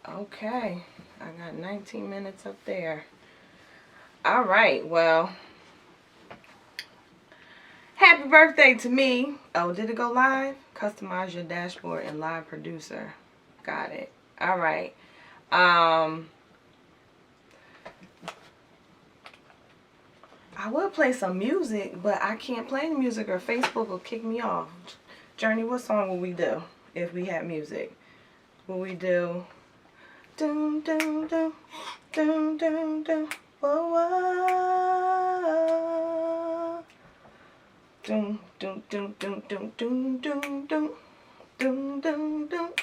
Okay, I got 19 minutes up there. All right, well, happy birthday to me. Oh, did it go live? Customize your dashboard in Live Producer. Got it. All right. I would play some music, but I can't play the music or Facebook will kick me off. Journey, what song will we do if we had music? Will we do doom doom doom doom doom doom whoa whoa doom doom doom doom doom doom doom doom doom doom doom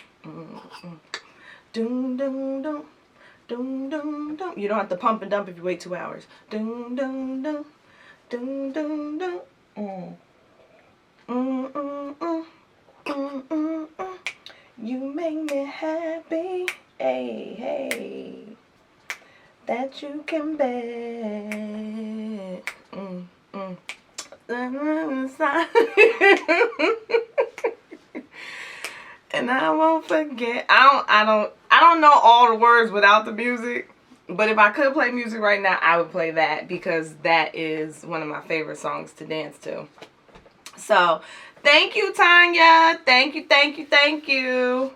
doom doom doom doom doom doom. You don't have to pump and dump if you wait 2 hours. Doom doom doom doom doom doom. You make me happy, hey, hey, that you can bet. And I won't forget. I don't know all the words without the music. But if I could play music right now, I would play that because that is one of my favorite songs to dance to. So, thank you, Tanya. Thank you, thank you, thank you.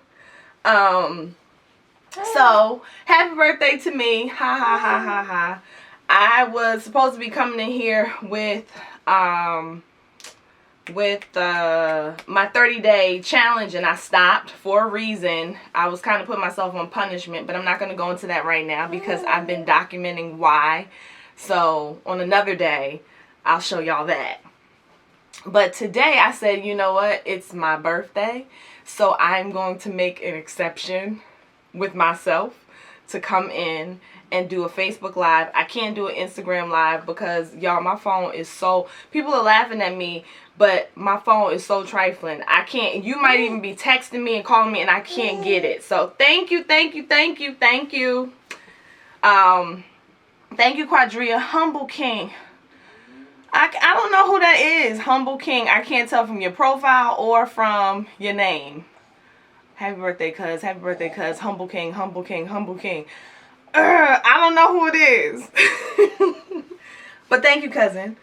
So, happy birthday to me. Ha, ha, ha, ha, ha. I was supposed to be coming in here with my 30-day challenge, and I stopped for a reason. I was kind of putting myself on punishment, but I'm not going to go into that right now because I've been documenting why. So, on another day, I'll show y'all that. But today I said, you know what? It's my birthday, so I'm going to make an exception with myself to come in and do a Facebook Live. I can't do an Instagram Live because, y'all, my phone is so... People are laughing at me, but my phone is so trifling. I can't... You might even be texting me and calling me and I can't get it. So, thank you, thank you, thank you, thank you. Thank you, Quadria. Humble King. I don't know who that is. Humble King. I can't tell from your profile or from your name. Happy birthday, cuz. Happy birthday, cuz. Humble King, Humble King, Humble King. I don't know who it is. But thank you, cousin.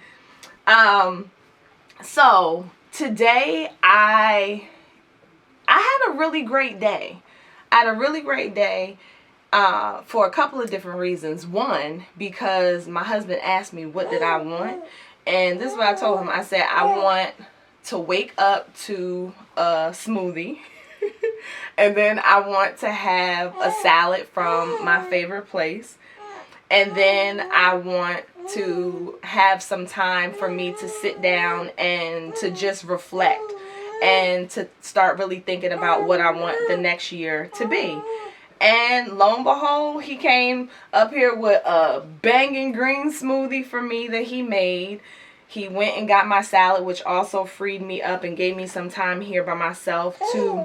So today I had a really great day. I had a really great day for a couple of different reasons. One, because my husband asked me what did I want. And this is what I told him. I said, I want to wake up to a smoothie. And then I want to have a salad from my favorite place. And then I want to have some time for me to sit down and to just reflect. And to start really thinking about what I want the next year to be. And lo and behold, he came up here with a banging green smoothie for me that he made. He went and got my salad, which also freed me up and gave me some time here by myself to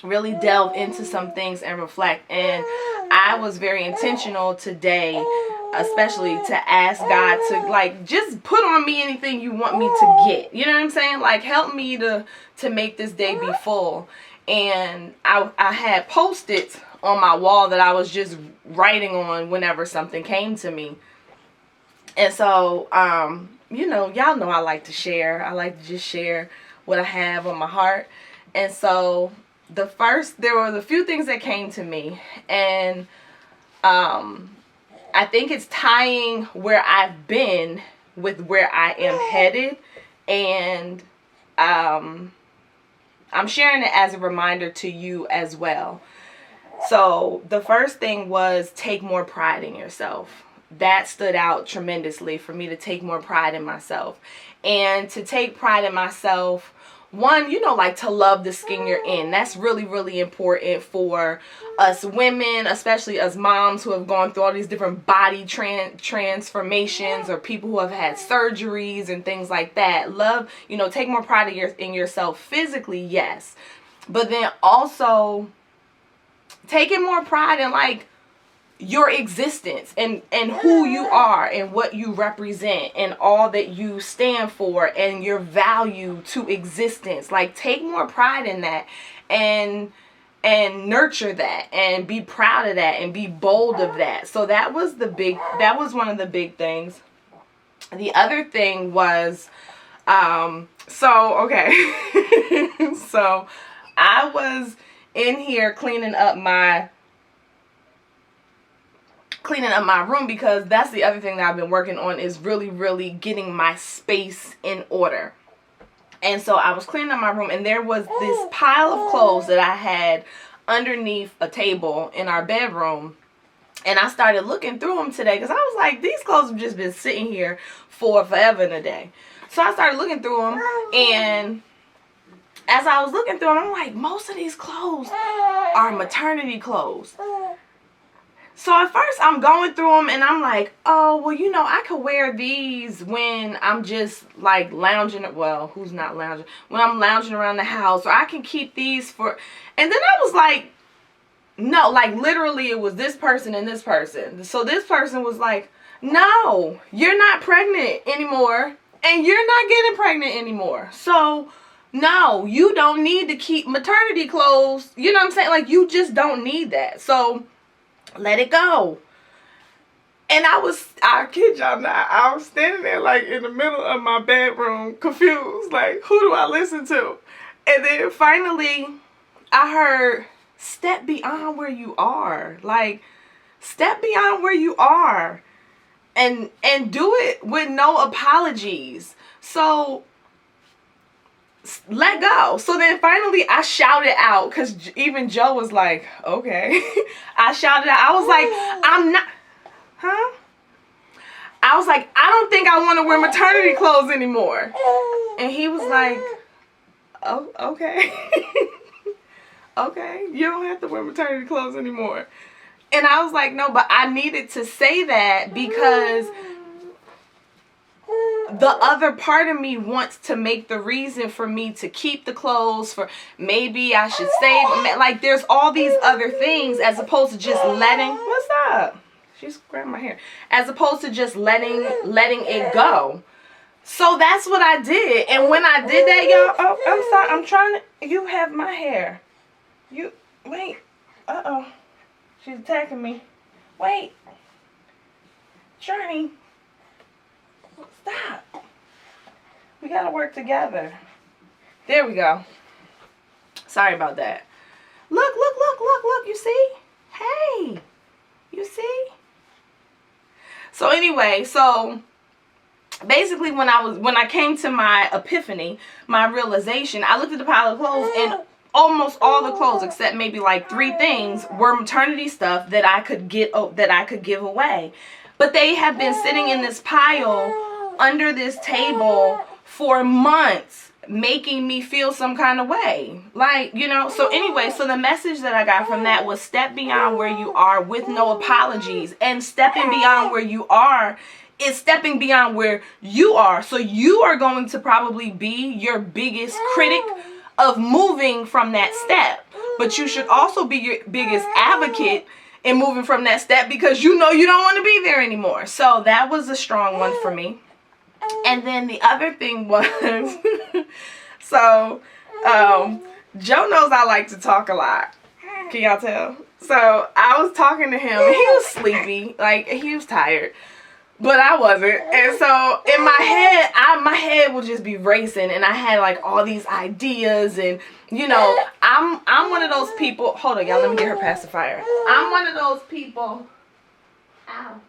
really delve into some things and reflect. And I was very intentional today, especially to ask God to, like, just put on me anything you want me to get. You know what I'm saying? Like, help me to make this day be full. And I had Post-its on my wall that I was just writing on whenever something came to me. And so, you know, y'all know I like to share. I like to just share what I have on my heart. And so, there were a few things that came to me. And I think it's tying where I've been with where I am headed. And I'm sharing it as a reminder to you as well. So the first thing was take more pride in yourself. That stood out tremendously for me, to take more pride in myself. And to take pride in myself, one, you know, like to love the skin you're in. That's really, really important for us women, especially us moms who have gone through all these different body transformations, or people who have had surgeries and things like that. Love, you know, take more pride in yourself physically, yes. But then also taking more pride in, like, your existence and who you are and what you represent and all that you stand for and your value to existence. Like, take more pride in that. And and nurture that and be proud of that and be bold of that. So that was one of the big things. The other thing was, okay. So I was in here cleaning up my room, because that's the other thing that I've been working on, is really, really getting my space in order. And so I was cleaning up my room, and there was this pile of clothes that I had underneath a table in our bedroom. And I started looking through them today, because I was like, these clothes have just been sitting here for forever and a day. So I started looking through them, and as I was looking through them, I'm like, most of these clothes are maternity clothes. So at first I'm going through them and I'm like, oh, well, you know, I could wear these when I'm just like lounging. Well, who's not lounging? When I'm lounging around the house, or I can keep these for. And then I was like, no, like literally it was this person and this person. So this person was like, no, you're not pregnant anymore, and you're not getting pregnant anymore. So no, you don't need to keep maternity clothes. You know what I'm saying? Like, you just don't need that. So let it go. And I kid y'all not, I was standing there like in the middle of my bedroom, confused, like, who do I listen to? And then finally I heard, step beyond where you are. Like, step beyond where you are and do it with no apologies. So let go. So then finally I shouted out, because even Joe was like, okay. I shouted out. I was like, I'm not, I was like, I don't think I want to wear maternity clothes anymore. And he was like, oh, okay. Okay, you don't have to wear maternity clothes anymore. And I was like, no, but I needed to say that, because the other part of me wants to make the reason for me to keep the clothes, for maybe I should save them. Like, there's all these other things, as opposed to just letting, what's up? She's grabbing my hair. As opposed to just letting it go. So that's what I did. And when I did that, y'all, oh, I'm sorry, I'm trying to, you have my hair. You, wait, uh-oh. She's attacking me. Wait. Journey. Stop. We gotta work together. There we go. Sorry about that. Look. You see? Hey. You see? So anyway, so basically when I came to my epiphany, my realization, I looked at the pile of clothes, and almost all the clothes, except maybe like 3 things, were maternity stuff that I could give away. But they have been sitting in this pile under this table for months, making me feel some kind of way. Like, you know, so anyway, so the message that I got from that was, step beyond where you are with no apologies. And stepping beyond where you are is stepping beyond where you are. So you are going to probably be your biggest critic of moving from that step. But you should also be your biggest advocate in moving from that step, because you know you don't want to be there anymore. So that was a strong one for me. And then the other thing was, so Joe knows I like to talk a lot. Can y'all tell? So I was talking to him, and he was sleepy, like he was tired, but I wasn't. And so in my head, my head would just be racing, and I had like all these ideas, and you know, I'm one of those people. Hold on, y'all, let me get her pacifier. I'm one of those people. Ow,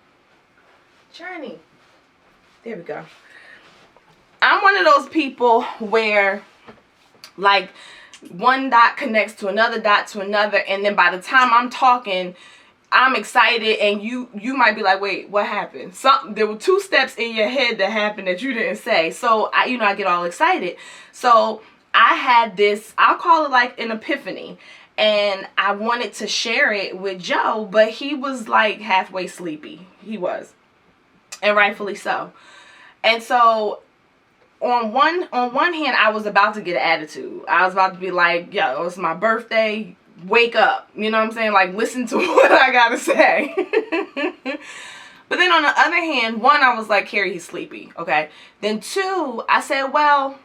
Journey. There we go. I'm one of those people where, like, one dot connects to another dot to another, and then by the time I'm talking, I'm excited, and you might be like, wait, what happened? There were 2 steps in your head that happened that you didn't say. So I get all excited. So I had this, I'll call it like an epiphany, and I wanted to share it with Joe, but he was like halfway sleepy. He was, and rightfully so. And so on one hand, I was about to get an attitude. I was about to be like, yo, it's my birthday. Wake up. You know what I'm saying? Like, listen to what I gotta say. But then on the other hand, 1, I was like, Carrie, he's sleepy. Okay. Then 2, I said, well,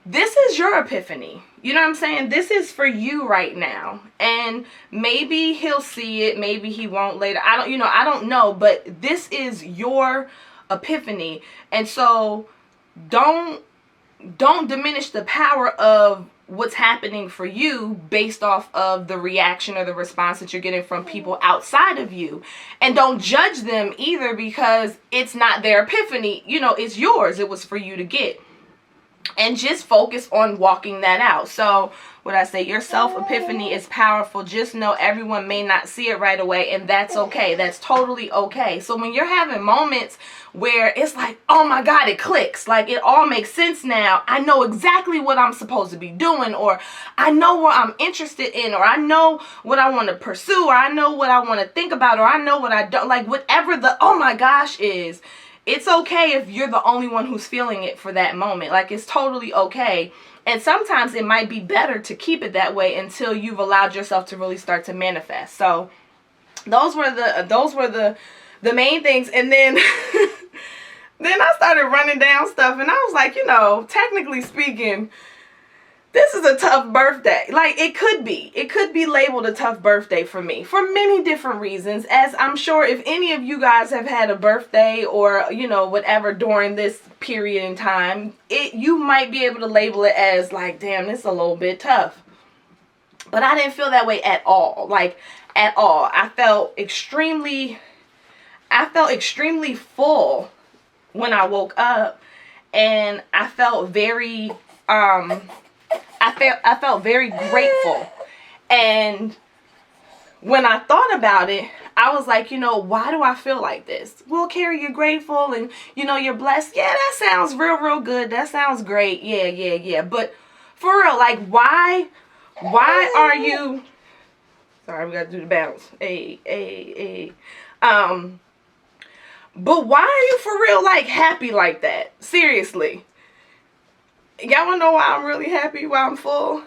this is your epiphany. You know what I'm saying? This is for you right now. And maybe he'll see it, maybe he won't later. I don't know, but this is your epiphany. And so don't diminish the power of what's happening for you based off of the reaction or the response that you're getting from people outside of you. And don't judge them either, because it's not their epiphany. It's yours. It was for you to get. And just focus on walking that out. So what I say, your self-epiphany is powerful. Just know everyone may not see it right away, and that's okay. That's totally okay. So when you're having moments where it's like, oh my God, it clicks. Like, it all makes sense now. I know exactly what I'm supposed to be doing, or I know what I'm interested in, or I know what I want to pursue, or I know what I want to think about, or I know what I don't. Like, whatever the oh my gosh is, it's okay if you're the only one who's feeling it for that moment. Like, it's totally okay. And sometimes it might be better to keep it that way until you've allowed yourself to really start to manifest. So those were the main things. And then then I started running down stuff, and I was like, technically speaking, this is a tough birthday. Like, it could be labeled a tough birthday for me for many different reasons, as I'm sure if any of you guys have had a birthday or, whatever during this period in time, you might be able to label it as like, damn, this is a little bit tough. But I didn't feel that way at all. Like, at all. I felt extremely full when I woke up, and I felt very I felt very grateful. And when I thought about it, I was like, why do I feel like this? Well, Carrie, you're grateful and, you're blessed. Yeah, that sounds real good. That sounds great. Yeah. But for real, like, why are you... Sorry, we got to do the bounce. Hey. But why are you for real, like, happy like that? Seriously. Y'all wanna know why I'm really happy, why I'm full?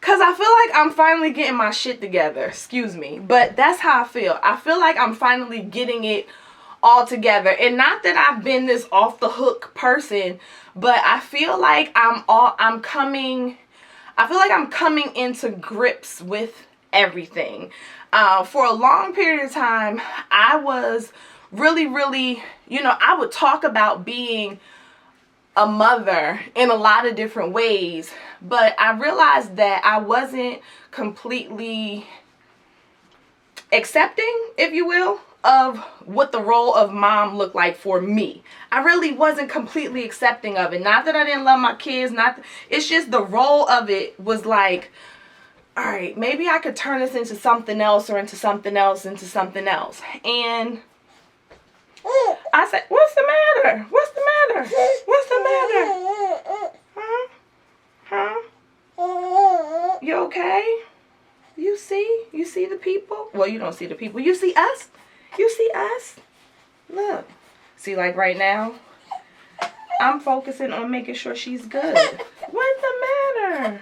Because I feel like I'm finally getting my shit together. Excuse me. But that's how I feel. I feel like I'm finally getting it all together. And not that I've been this off the hook person, but I feel like I'm coming into grips with everything. For a long period of time, I was really, I would talk about being a mother in a lot of different ways, but I realized that I wasn't completely accepting, if you will, of what the role of mom looked like for me. I really wasn't completely accepting of it. Not that I didn't love my kids, it's just the role of it was like, all right, maybe I could turn this into something else, or into something else, And I said, what's the matter? Huh? You okay? You see the people? Well, you don't see the people. You see us? Look. See, like right now, I'm focusing on making sure she's good. What's the matter?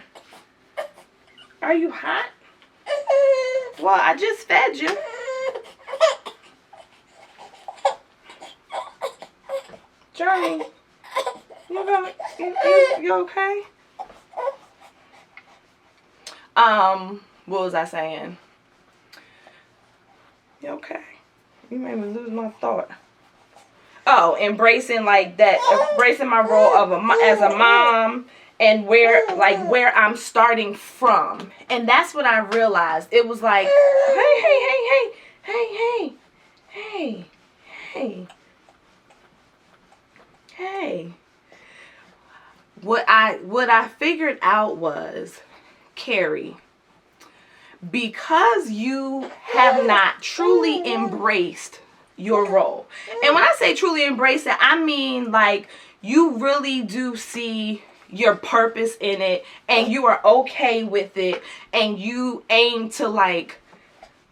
Are you hot? Well, I just fed you. Journey, you okay? What was I saying? You okay? You made me lose my thought. Oh, embracing like that, embracing my role of as a mom, and where I'm starting from. And that's what I realized. It was like, hey. What I figured out was, Carrie, because you have not truly embraced your role. And when I say truly embrace it, I mean like you really do see your purpose in it, and you are okay with it, and you aim to like,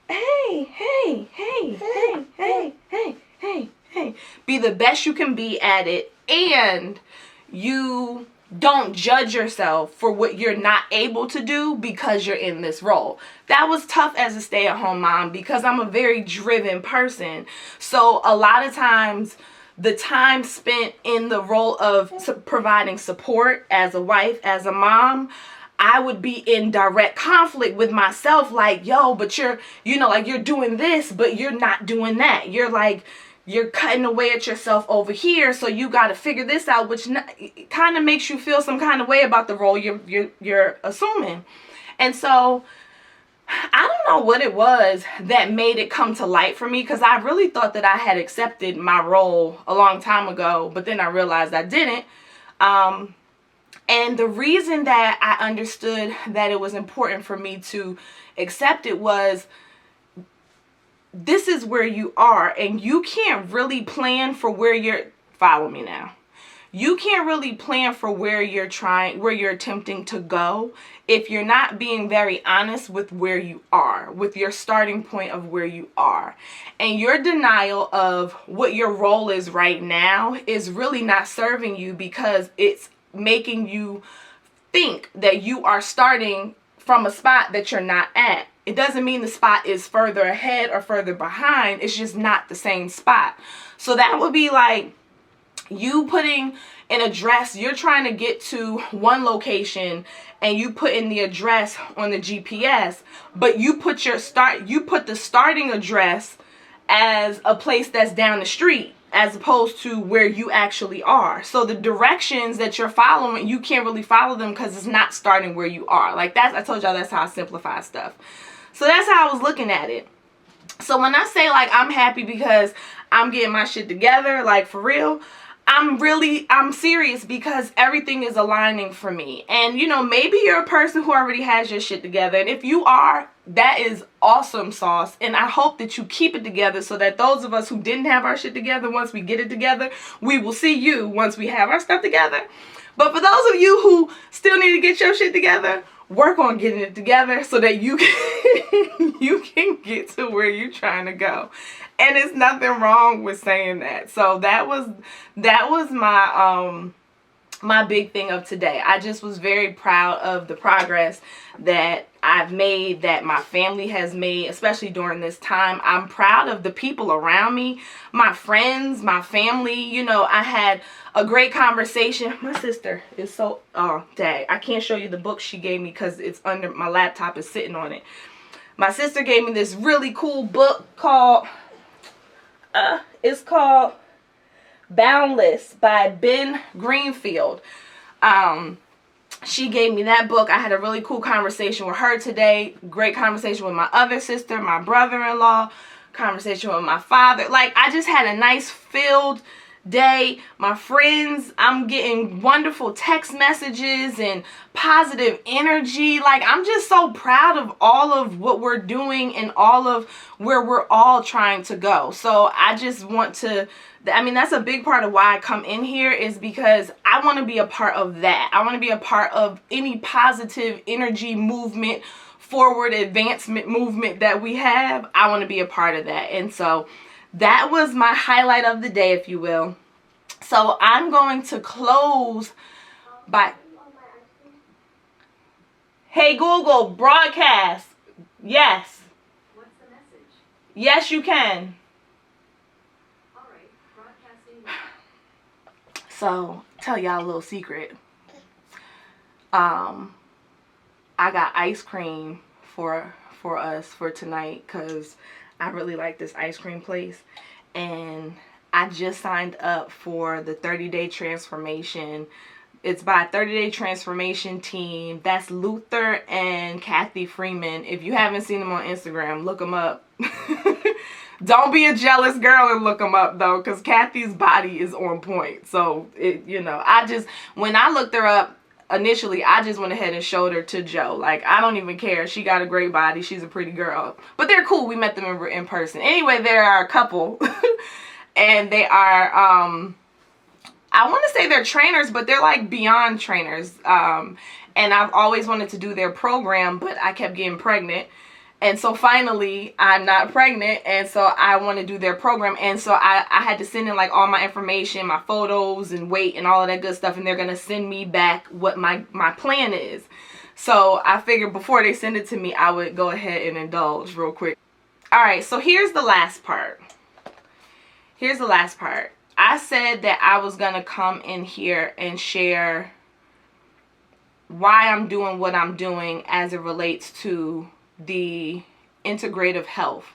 hey, be the best you can be at it, and you don't judge yourself for what you're not able to do because you're in this role. That was tough as a stay-at-home mom because I'm a very driven person. So a lot of times the time spent in the role of providing support as a wife, as a mom, I would be in direct conflict with myself, like, yo, but you're doing this, but you're not doing that. You're cutting away at yourself over here, so you got to figure this out, which kind of makes you feel some kind of way about the role you're assuming. And so I don't know what it was that made it come to light for me, because I really thought that I had accepted my role a long time ago, but then I realized I didn't. And the reason that I understood that it was important for me to accept it was, this is where you are, and you can't really plan for where you're, follow me now. You can't really plan for where you're attempting to go if you're not being very honest with where you are, with your starting point of where you are. And your denial of what your role is right now is really not serving you, because it's making you think that you are starting from a spot that you're not at. It doesn't mean the spot is further ahead or further behind. It's just not the same spot. So that would be like you putting an address. You're trying to get to one location and you put in the address on the GPS, but you put the starting address as a place that's down the street, as opposed to where you actually are. So the directions that you're following, you can't really follow them because it's not starting where you are. Like I told y'all, that's how I simplify stuff. So that's how I was looking at it. So when I say like I'm happy because I'm getting my shit together, like for real, I'm serious, because everything is aligning for me. And maybe you're a person who already has your shit together. And if you are, that is awesome sauce. And I hope that you keep it together, so that those of us who didn't have our shit together, once we get it together, we will see you once we have our stuff together. But for those of you who still need to get your shit together, work on getting it together so that you can get to where you're trying to go. And it's nothing wrong with saying that. So that was my my big thing of today. I just was very proud of the progress that I've made, that my family has made, especially during this time. I'm proud of the people around me, my friends, my family. I had a great conversation. My sister is so, oh, dang, I can't show you the book she gave me because it's under, my laptop is sitting on it. My sister gave me this really cool book called, it's called Boundless by Ben Greenfield. She gave me that book. I had a really cool conversation with her today. Great conversation with my other sister, my brother-in-law, conversation with my father. Like, I just had a nice filled day. My friends, I'm getting wonderful text messages and positive energy. Like, I'm just so proud of all of what we're doing and all of where we're all trying to go. So I just want to, that's a big part of why I come in here, is because I want to be a part of that. I want to be a part of any positive energy movement, forward advancement movement that we have. I want to be a part of that. And so that was my highlight of the day, if you will. So I'm going to close by, hey Google, broadcast. Yes. What's the message? Yes, you can. All right, broadcasting. So, tell y'all a little secret. I got ice cream for us for tonight, because I really like this ice cream place, and I just signed up for the 30-day transformation. It's by 30-day transformation team. That's Luther and Kathy Freeman. If you haven't seen them on Instagram, look them up. Don't be a jealous girl and look them up though, because Kathy's body is on point. So when I looked her up initially, I just went ahead and showed her to Joe. Like, I don't even care. She got a great body. She's a pretty girl. But they're cool. We met them in person. Anyway, they are a couple. And they are, I want to say they're trainers, but they're like beyond trainers. And I've always wanted to do their program, but I kept getting pregnant. And so finally, I'm not pregnant, and so I want to do their program. And so I had to send in like all my information, my photos and weight and all of that good stuff, and they're going to send me back what my plan is. So I figured before they send it to me, I would go ahead and indulge real quick. All right, so here's the last part. Here's the last part. I said that I was going to come in here and share why I'm doing what I'm doing as it relates to the integrative health.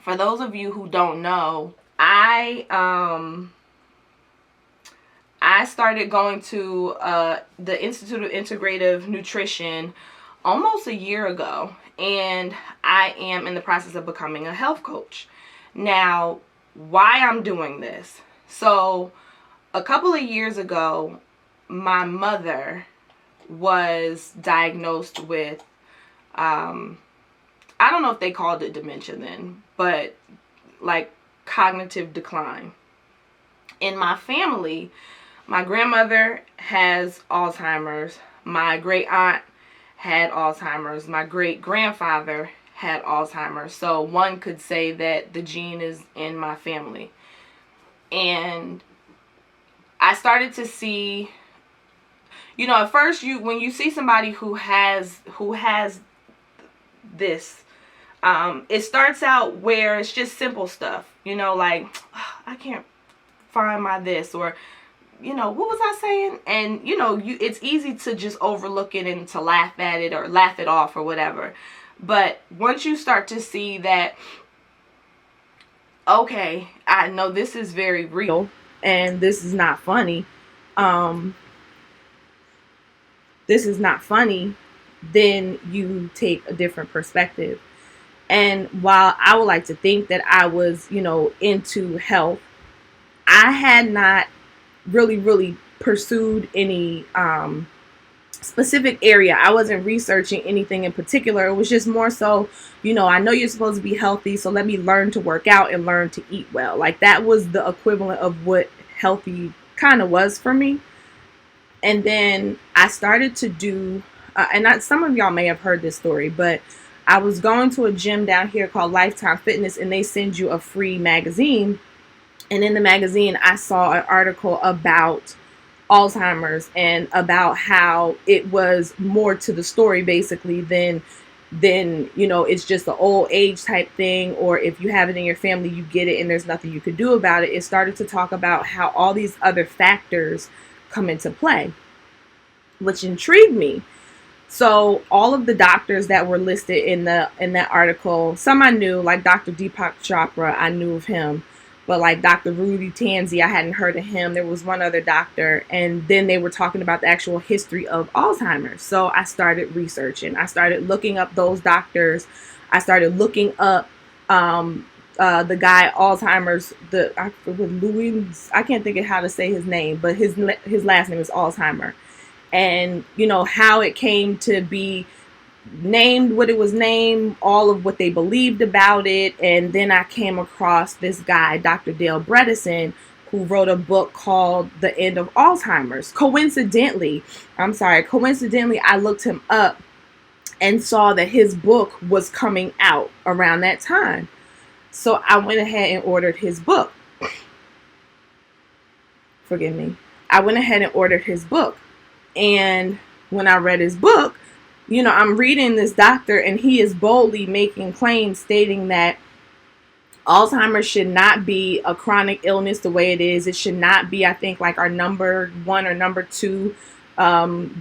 For those of you who don't know, I started going to the Institute of Integrative Nutrition almost a year ago, and I am in the process of becoming a health coach. Now, why I'm doing this? So, a couple of years ago, my mother was diagnosed with, I don't know if they called it dementia then, but like cognitive decline. In my family, my grandmother has Alzheimer's, my great aunt had Alzheimer's, my great grandfather had Alzheimer's. So one could say that the gene is in my family. And I started to see, you know, at first when you see somebody who has this, it starts out where it's just simple stuff, you know, like, oh, I can't find my this, or, you know, what was I saying? And, you know, it's easy to just overlook it and to laugh at it or laugh it off or whatever. But once you start to see that, okay, I know this is very real and this is not funny. This is not funny, then you take a different perspective. And while I would like to think that I was, you know, into health, I had not really pursued any specific area. I wasn't researching anything in particular. It was just more so, you know, I know you're supposed to be healthy, so let me learn to work out and learn to eat well. Like, that was the equivalent of what healthy kind of was for me. And then I started to do, some of y'all may have heard this story, but I was going to a gym down here called Lifetime Fitness, and they send you a free magazine. And in the magazine, I saw an article about Alzheimer's and about how it was more to the story, basically, than you know, it's just the old age type thing, or if you have it in your family, you get it and there's nothing you could do about it. It started to talk about how all these other factors come into play, which intrigued me. So all of the doctors that were listed in that article, some I knew, like Dr. Deepak Chopra, I knew of him. But like Dr. Rudy Tanzi, I hadn't heard of him. There was one other doctor. And then they were talking about the actual history of Alzheimer's. So I started researching. I started looking up those doctors. I started looking up the guy Alzheimer's, Louis, I can't think of how to say his name, but his last name is Alzheimer. And, you know, how it came to be named what it was named, all of what they believed about it. And then I came across this guy, Dr. Dale Bredesen, who wrote a book called The End of Alzheimer's. Coincidentally, I looked him up and saw that his book was coming out around that time. So I went ahead and ordered his book. Forgive me. I went ahead and ordered his book. And when I read his book, you know, I'm reading this doctor and he is boldly making claims stating that Alzheimer's should not be a chronic illness the way it is. It should not be, I think, like our number 1 or number 2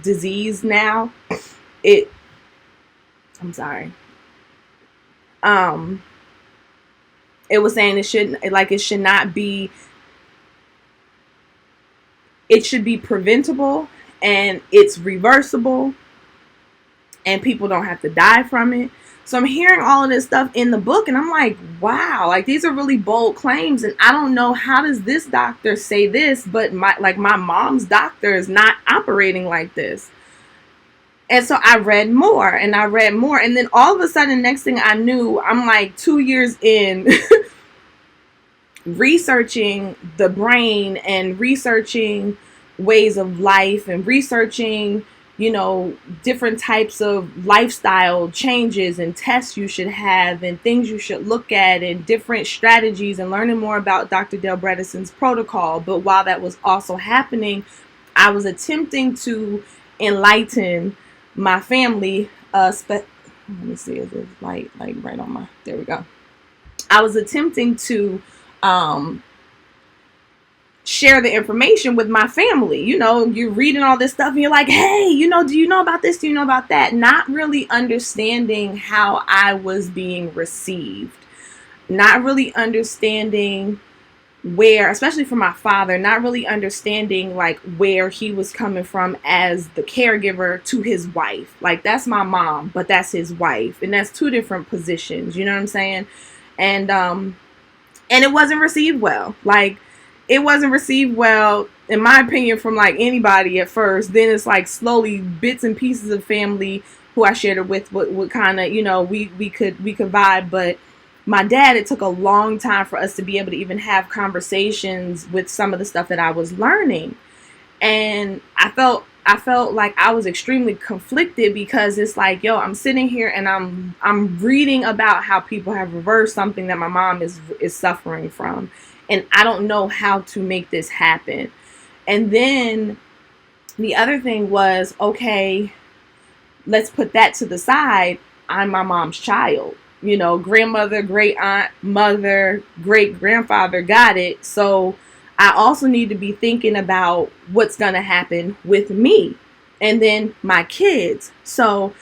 disease now. I'm sorry. It was saying it should not be, it should be preventable and it's reversible and people don't have to die from it. So I'm hearing all of this stuff in the book and I'm like, wow, like these are really bold claims. And I don't know, how does this doctor say this, but my mom's doctor is not operating like this. And so I read more and I read more. And then all of a sudden, next thing I knew, I'm like 2 years in researching the brain and researching ways of life and researching, you know, different types of lifestyle changes and tests you should have and things you should look at and different strategies and learning more about Dr. Dale Bredesen's protocol. But while that was also happening, I was attempting to enlighten my family. Let me see, is it light right on my, there we go. I was attempting to share the information with my family. You're reading all this stuff and you're like, hey, do you know about this? Do you know about that? Not really understanding how I was being received. Not really understanding where, especially for my father, not really understanding like where he was coming from as the caregiver to his wife. Like, that's my mom, but that's his wife. And that's two different positions. You know what I'm saying? And it wasn't received well. Like, it wasn't received well, in my opinion, from like anybody at first. Then it's like slowly bits and pieces of family who I shared it with would kind of, we could vibe. But my dad, it took a long time for us to be able to even have conversations with some of the stuff that I was learning. And I felt like I was extremely conflicted, because it's like, yo, I'm sitting here and I'm reading about how people have reversed something that my mom is suffering from, and I don't know how to make this happen. And then the other thing was, okay, let's put that to the side. I'm my mom's child. Grandmother, great aunt, mother, great grandfather got it. So I also need to be thinking about what's going to happen with me and then my kids. So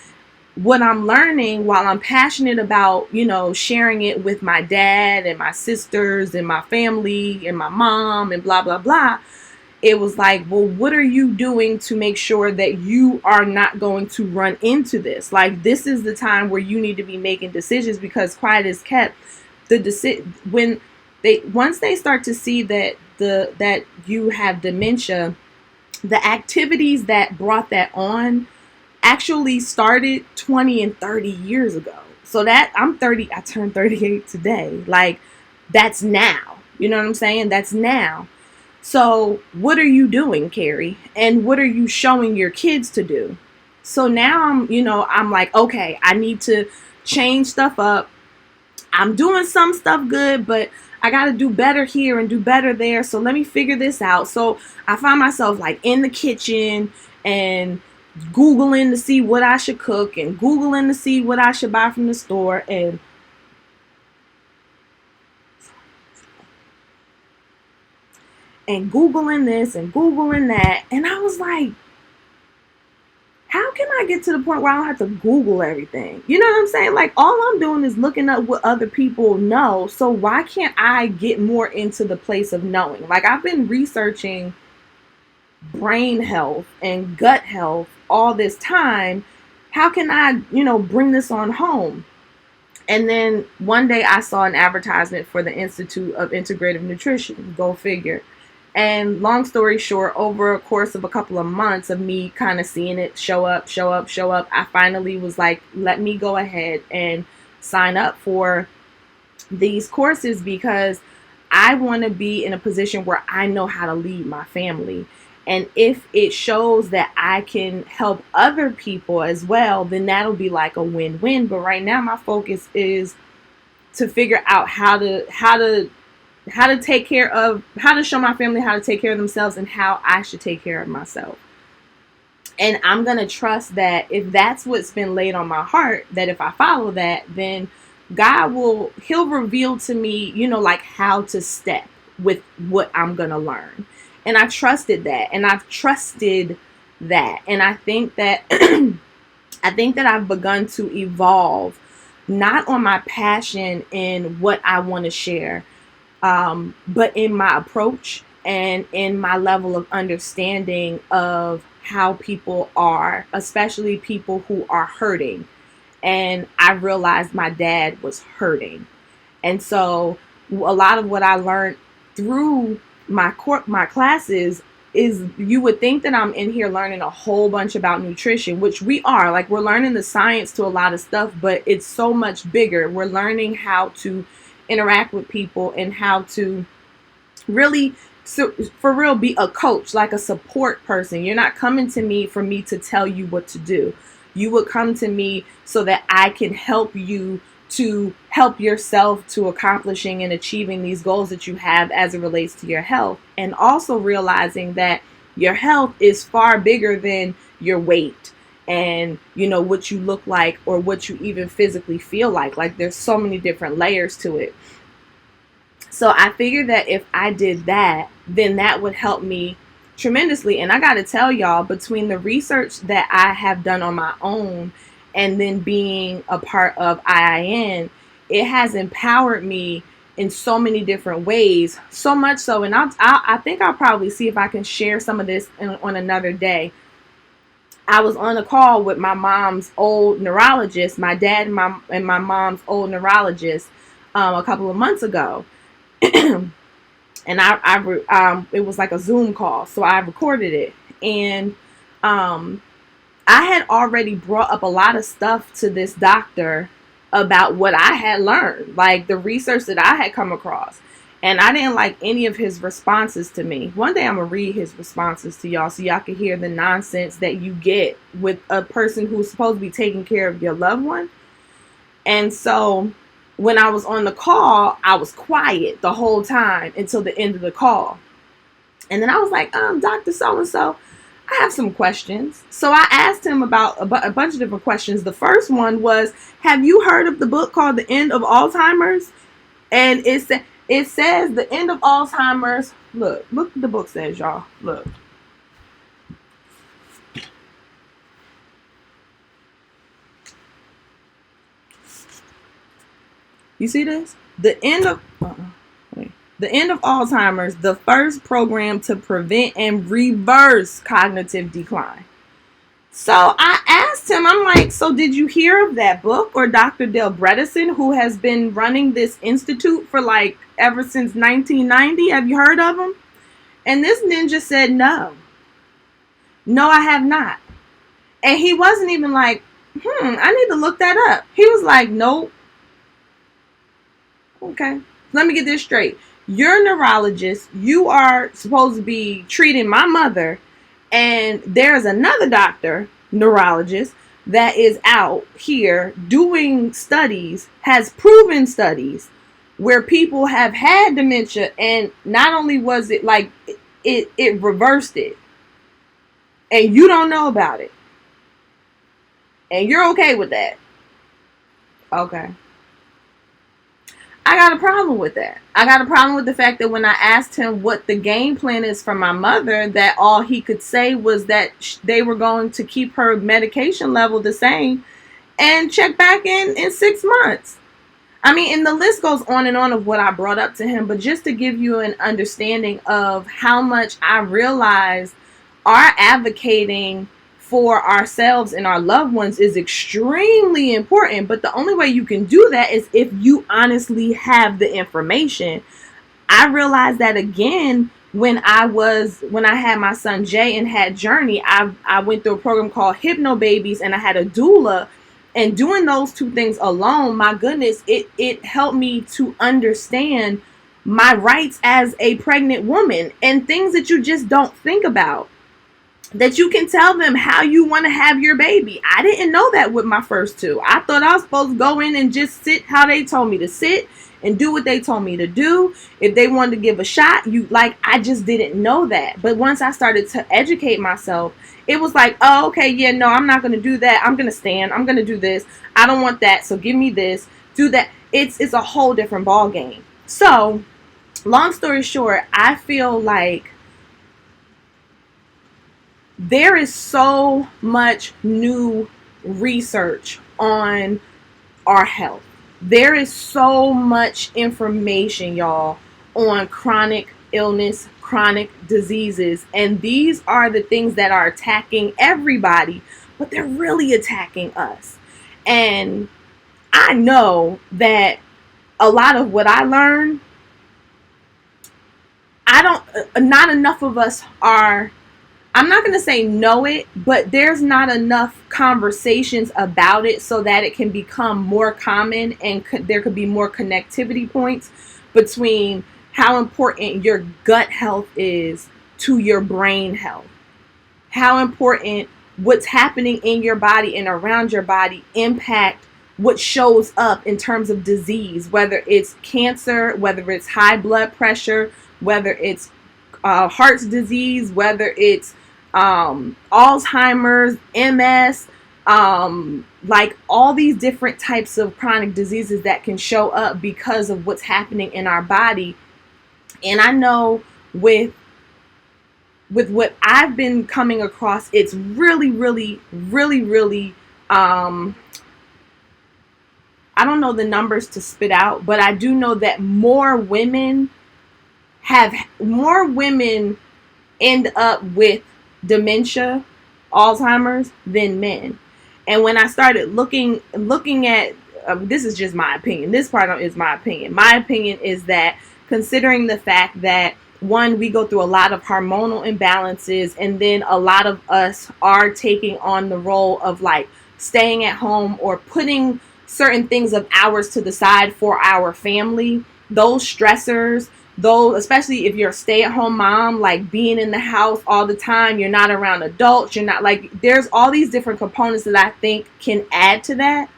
what I'm learning, while I'm passionate about, sharing it with my dad and my sisters and my family and my mom and blah, blah, blah, it was like, well, what are you doing to make sure that you are not going to run into this? Like, this is the time where you need to be making decisions, because quiet is kept. Once they start to see that you have dementia, the activities that brought that on actually started 20 and 30 years ago. So that I'm 30, I turned 38 today. Like, that's now. You know what I'm saying? That's now. So what are you doing, Carrie? And what are you showing your kids to do? So now I'm like, okay, I need to change stuff up. I'm doing some stuff good, but I got to do better here and do better there. So let me figure this out. So I find myself like in the kitchen and Googling to see what I should cook and Googling to see what I should buy from the store, and Googling this and Googling that. And I was like, how can I get to the point where I don't have to Google everything? You know what I'm saying? Like, all I'm doing is looking up what other people know. So why can't I get more into the place of knowing? Like, I've been researching brain health and gut health all this time. How can I, bring this on home? And then one day I saw an advertisement for the Institute of Integrative Nutrition. Go figure. And long story short, over a course of a couple of months of me kind of seeing it show up, I finally was like, let me go ahead and sign up for these courses, because I want to be in a position where I know how to lead my family. And if it shows that I can help other people as well, then that'll be like a win-win. But right now my focus is to figure out how to take care of, how to show my family how to take care of themselves and how I should take care of myself. And I'm going to trust that if that's what's been laid on my heart, that if I follow that, then God he'll reveal to me, like how to step with what I'm going to learn. And I trusted that, and I've trusted that. And I think that, I've begun to evolve, not on my passion in what I want to share, but in my approach and in my level of understanding of how people are, especially people who are hurting. And I realized my dad was hurting. And so a lot of what I learned through my classes is, you would think that I'm in here learning a whole bunch about nutrition, which we are. Like, we're learning the science to a lot of stuff, but it's so much bigger. We're learning how to interact with people and how to really, for real, be a coach, like a support person. You're not coming to me for me to tell you what to do. You would come to me so that I can help you to help yourself to accomplishing and achieving these goals that you have as it relates to your health. And also realizing that your health is far bigger than your weight and, what you look like or what you even physically feel like. Like, there's so many different layers to it. So I figured that if I did that, then that would help me tremendously. And I got to tell y'all, between the research that I have done on my own and then being a part of IIN, it has empowered me in so many different ways. So much so, and I think I'll probably see if I can share some of this on another day. I was on a call with my mom's old neurologist, my dad and my mom's old neurologist, a couple of months ago. And it was like a Zoom call, so I recorded it, and I had already brought up a lot of stuff to this doctor about what I had learned, like the research that I had come across, and I didn't like any of his responses to me. One day I'm gonna read his responses to y'all so y'all can hear the nonsense that you get with a person who's supposed to be taking care of your loved one. And so when I was on the call, I was quiet the whole time until the end of the call. And then I was like, Dr. So-and-so, I have some questions. So I asked him about a bunch of different questions. The first one was, have you heard of the book called The End of Alzheimer's? And it says The End of Alzheimer's. Look what the book says, y'all. Look. You see this? The End of Alzheimer's, the first program to prevent and reverse cognitive decline. So I asked him, I'm like, so did you hear of that book or Dr. Dale Bredesen, who has been running this institute for like ever since 1990? Have you heard of him? And this ninja said, no, I have not. And he wasn't even like, I need to look that up. He was like, nope. Okay, let me get this straight. You're a neurologist. You are supposed to be treating my mother. And there's another doctor, neurologist, that is out here doing studies, has proven studies, where people have had dementia. And not only was it like, it reversed it. And you don't know about it. And you're okay with that. Okay. I got a problem with that. I got a problem with the fact that when I asked him what the game plan is for my mother, that all he could say was that they were going to keep her medication level the same and check back in 6 months. I mean, and the list goes on and on of what I brought up to him, but just to give you an understanding of how much I realized our advocating for ourselves and our loved ones is extremely important. But the only way you can do that is if you honestly have the information. I realized that again when I had my son Jay and had Journey. I went through a program called Hypno Babies, and I had a doula. And doing those two things alone, my goodness, it helped me to understand my rights as a pregnant woman and things that you just don't think about. That you can tell them how you want to have your baby. I didn't know that with my first two. I thought I was supposed to go in and just sit how they told me to sit and do what they told me to do. If they wanted to give a shot, I just didn't know that. But once I started to educate myself, it was like, oh, okay, yeah, no, I'm not going to do that. I'm going to stand. I'm going to do this. I don't want that. So give me this. Do that. It's a whole different ball game. So long story short, I feel like there is so much new research on our health. There is so much information, y'all, on chronic illness, chronic diseases. And these are the things that are attacking everybody, but they're really attacking us. And I know that a lot of what I learned, not enough of us are, I'm not going to say know it, but there's not enough conversations about it so that it can become more common and there could be more connectivity points between how important your gut health is to your brain health. How important what's happening in your body and around your body impact what shows up in terms of disease, whether it's cancer, whether it's high blood pressure, whether it's heart disease, whether it's Alzheimer's, MS, like all these different types of chronic diseases that can show up because of what's happening in our body. And I know with what I've been coming across, it's really, really, really, really, I don't know the numbers to spit out, but I do know that more women end up with dementia, Alzheimer's, than men. And when I started looking at, this is just my opinion. This part is my opinion. My opinion is that, considering the fact that, one, we go through a lot of hormonal imbalances, and then a lot of us are taking on the role of like staying at home or putting certain things of ours to the side for our family. Those stressors, those, especially if you're a stay-at-home mom, like being in the house all the time, you're not around adults, you're not, like, there's all these different components that I think can add to that.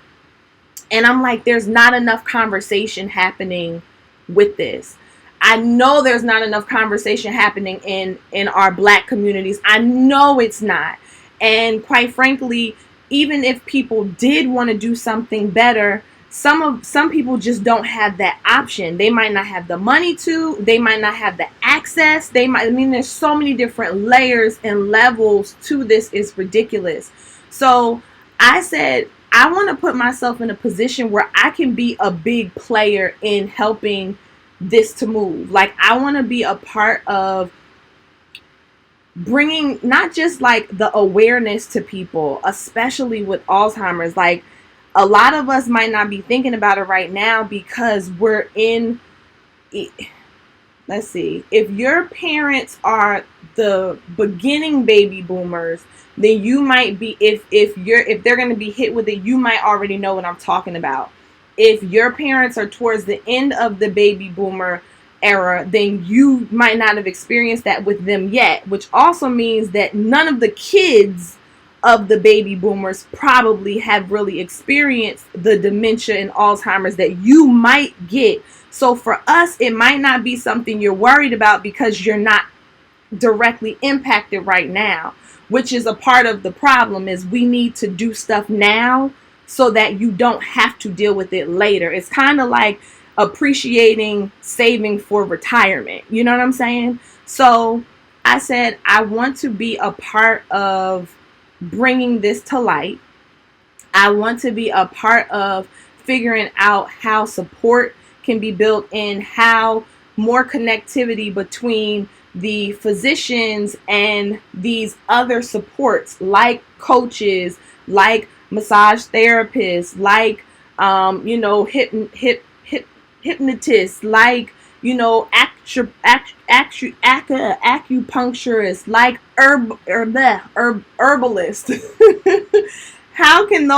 And I'm like, there's not enough conversation happening with this. I know there's not enough conversation happening in our Black communities. I know it's not. And quite frankly, even if people did want to do something better, some people just don't have that option. They might not have the money to, they might not have the access. There's so many different layers and levels to this. It's ridiculous. So I said, I want to put myself in a position where I can be a big player in helping this to move. Like, I want to be a part of bringing not just like the awareness to people, especially with Alzheimer's. Like, a lot of us might not be thinking about it right now because we're in, let's see, if your parents are the beginning baby boomers, then you might be, if they're going to be hit with it, you might already know what I'm talking about. If your parents are towards the end of the baby boomer era, then you might not have experienced that with them yet, which also means that none of the kids of the baby boomers probably have really experienced the dementia and Alzheimer's that you might get. So for us, it might not be something you're worried about because you're not directly impacted right now, which is a part of the problem. Is we need to do stuff now so that you don't have to deal with it later. It's kind of like appreciating saving for retirement. You know what I'm saying? So I said, I want to be a part of bringing this to light. I want to be a part of figuring out how support can be built in, how more connectivity between the physicians and these other supports, like coaches, like massage therapists, like hypnotists, like acupuncturists, like herbalist. How can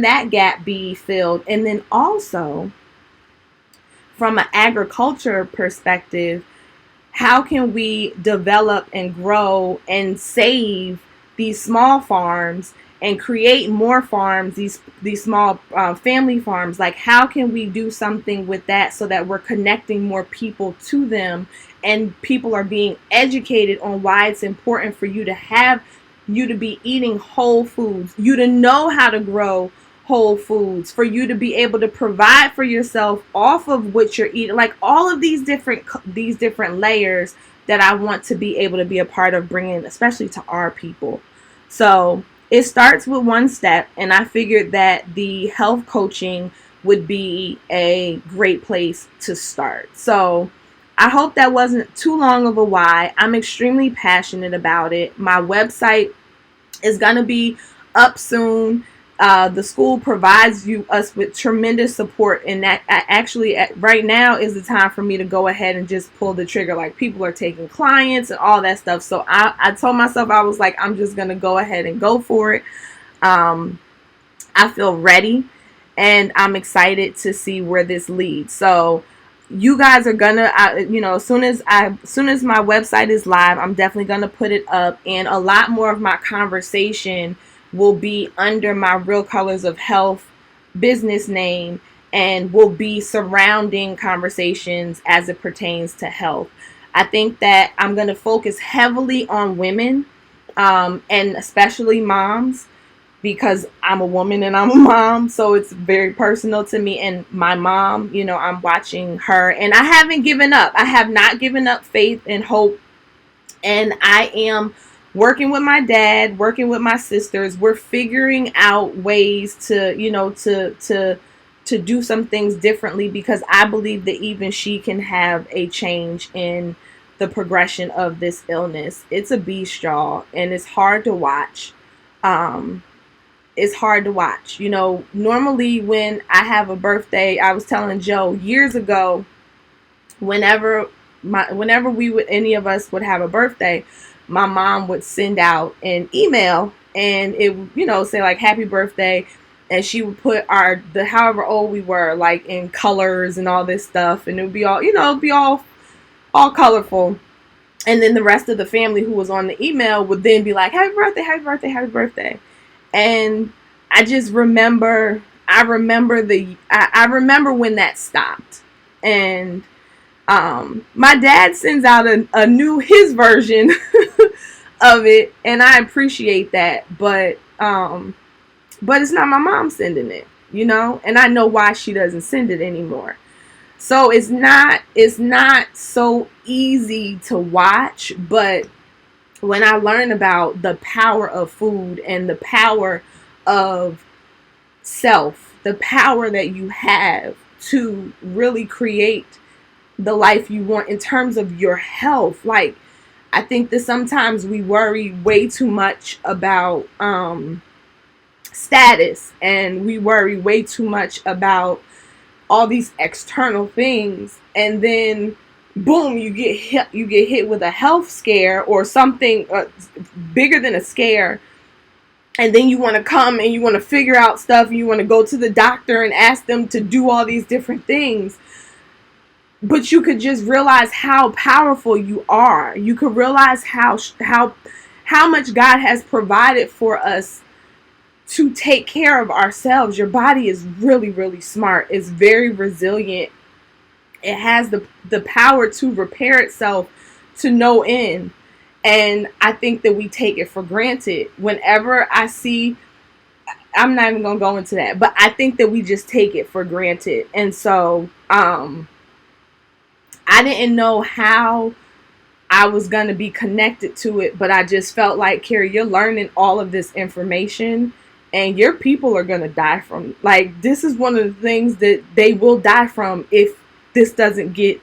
that gap be filled? And then also, from an agriculture perspective, how can we develop and grow and save these small farms and create more farms, these small family farms? Like, how can we do something with that so that we're connecting more people to them, and people are being educated on why it's important for you to be eating whole foods, you to know how to grow whole foods, for you to be able to provide for yourself off of what you're eating. Like, all of these different layers that I want to be able to be a part of bringing, especially to our people. So it starts with one step, and I figured that the health coaching would be a great place to start. So I hope that wasn't too long of a why. I'm extremely passionate about it. My website is going to be up soon. The school provides us with tremendous support, and that actually right now is the time for me to go ahead and just pull the trigger. Like, people are taking clients and all that stuff. So I told myself, I was like, I'm just going to go ahead and go for it. I feel ready, and I'm excited to see where this leads. So you guys are gonna, as soon as my website is live, I'm definitely gonna put it up, and a lot more of my conversation will be under my Real Colors of Health business name, and will be surrounding conversations as it pertains to health. I think that I'm going to focus heavily on women. And especially moms, because I'm a woman and I'm a mom, so it's very personal to me. And my mom, you know, I'm watching her, and I haven't given up. I have not given up faith and hope, and I am working with my dad, working with my sisters. We're figuring out ways to, you know, to do some things differently, because I believe that even she can have a change in the progression of this illness. It's a beast, y'all, and it's hard to watch. Um, it's hard to watch. You know, normally when I have a birthday, I was telling Joe years ago, whenever we would, any of us would have a birthday, my mom would send out an email, and it, you know, say like happy birthday, and she would put the however old we were, like in colors and all this stuff, and it would be all, you know, it'd be all colorful. And then the rest of the family who was on the email would then be like, happy birthday, happy birthday, happy birthday. And I just remember, I remember when that stopped. And my dad sends out his version of it, and I appreciate that, but it's not my mom sending it, you know, and I know why she doesn't send it anymore. So it's not so easy to watch. But when I learn about the power of food and the power of self, the power that you have to really create the life you want in terms of your health, like, I think that sometimes we worry way too much about status, and we worry way too much about all these external things, and then boom, you get hit with a health scare or something bigger than a scare, and then you want to come and you want to figure out stuff, and you want to go to the doctor and ask them to do all these different things. But you could just realize how powerful you are. You could realize how much God has provided for us to take care of ourselves. Your body is really, really smart. It's very resilient. It has the power to repair itself to no end. And I think that we take it for granted. Whenever I see, I'm not even going to go into that, but I think that we just take it for granted. And so, I didn't know how I was going to be connected to it, but I just felt like, Carrie, you're learning all of this information, and your people are going to die from, like, this is one of the things that they will die from if this doesn't get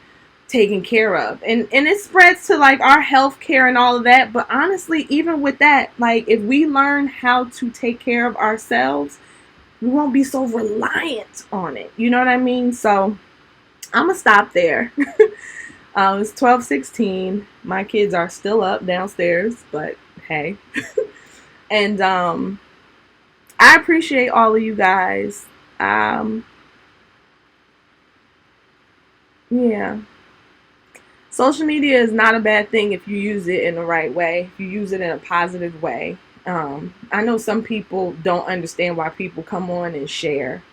taken care of. And it spreads to like our health care and all of that. But honestly, even with that, like, if we learn how to take care of ourselves, we won't be so reliant on it. You know what I mean? So I'm going to stop there. It's 12:16. My kids are still up downstairs, but hey. And I appreciate all of you guys. Yeah. Social media is not a bad thing if you use it in the right way, if you use it in a positive way. I know some people don't understand why people come on and share,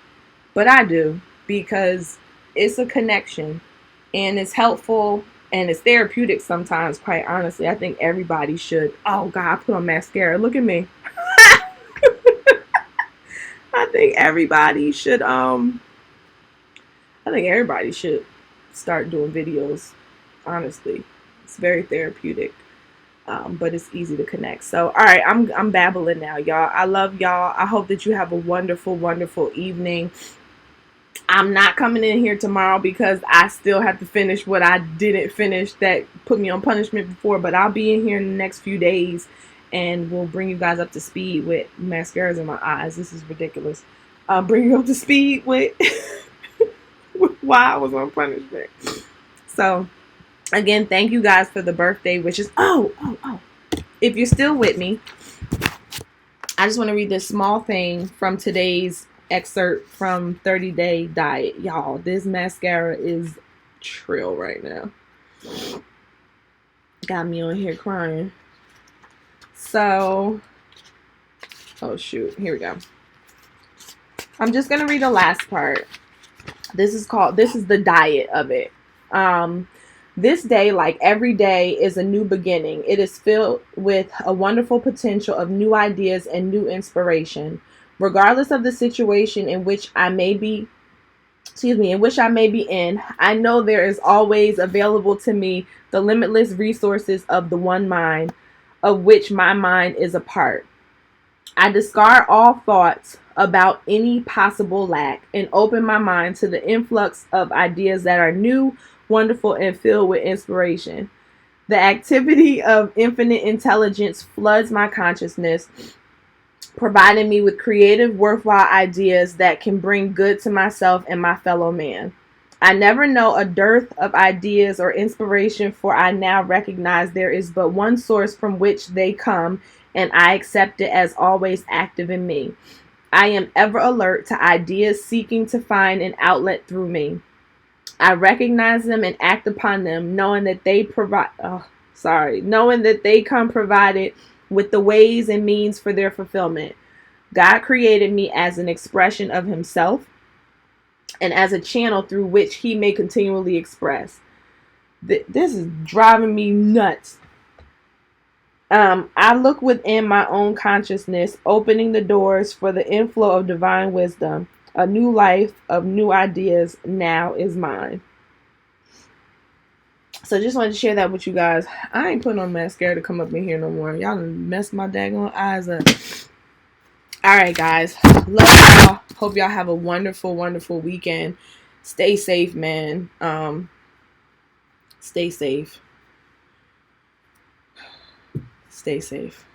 but I do, because it's a connection, and it's helpful, and it's therapeutic sometimes, quite honestly. I think everybody should. Oh, God, I put on mascara. Look at me. I think everybody should start doing videos. Honestly, it's very therapeutic, but it's easy to connect. So, all right, I'm babbling now, y'all. I love y'all. I hope that you have a wonderful, wonderful evening. I'm not coming in here tomorrow because I still have to finish what I didn't finish that put me on punishment before, but I'll be in here in the next few days, and we'll bring you guys up to speed with mascaras in my eyes. This is ridiculous. I'll bring you up to speed with why I was on punishment. So, again, thank you guys for the birthday wishes. Oh. If you're still with me, I just want to read this small thing from today's excerpt from 30 Day Diet. Y'all, this mascara is trill right now. Got me on here crying. So, oh shoot, here we go. I'm just going to read the last part. This is the diet of it. This day, like every day, is a new beginning. It is filled with a wonderful potential of new ideas and new inspiration. Regardless of the situation in which I may be, I know there is always available to me the limitless resources of the one mind, of which my mind is a part. I discard all thoughts about any possible lack and open my mind to the influx of ideas that are new, wonderful, and filled with inspiration. The activity of infinite intelligence floods my consciousness, providing me with creative, worthwhile ideas that can bring good to myself and my fellow man. I never know a dearth of ideas or inspiration, for I now recognize there is but one source from which they come, and I accept it as always active in me. I am ever alert to ideas seeking to find an outlet through me. I recognize them and act upon them, knowing that they come provided with the ways and means for their fulfillment. God created me as an expression of himself and as a channel through which he may continually express. This is driving me nuts. I look within my own consciousness, opening the doors for the inflow of divine wisdom. A new life of new ideas now is mine. So just wanted to share that with you guys. I ain't putting on mascara to come up in here no more. Y'all done messed my daggone eyes up. Alright, guys. Love y'all. Hope y'all have a wonderful, wonderful weekend. Stay safe, man. Stay safe. Stay safe.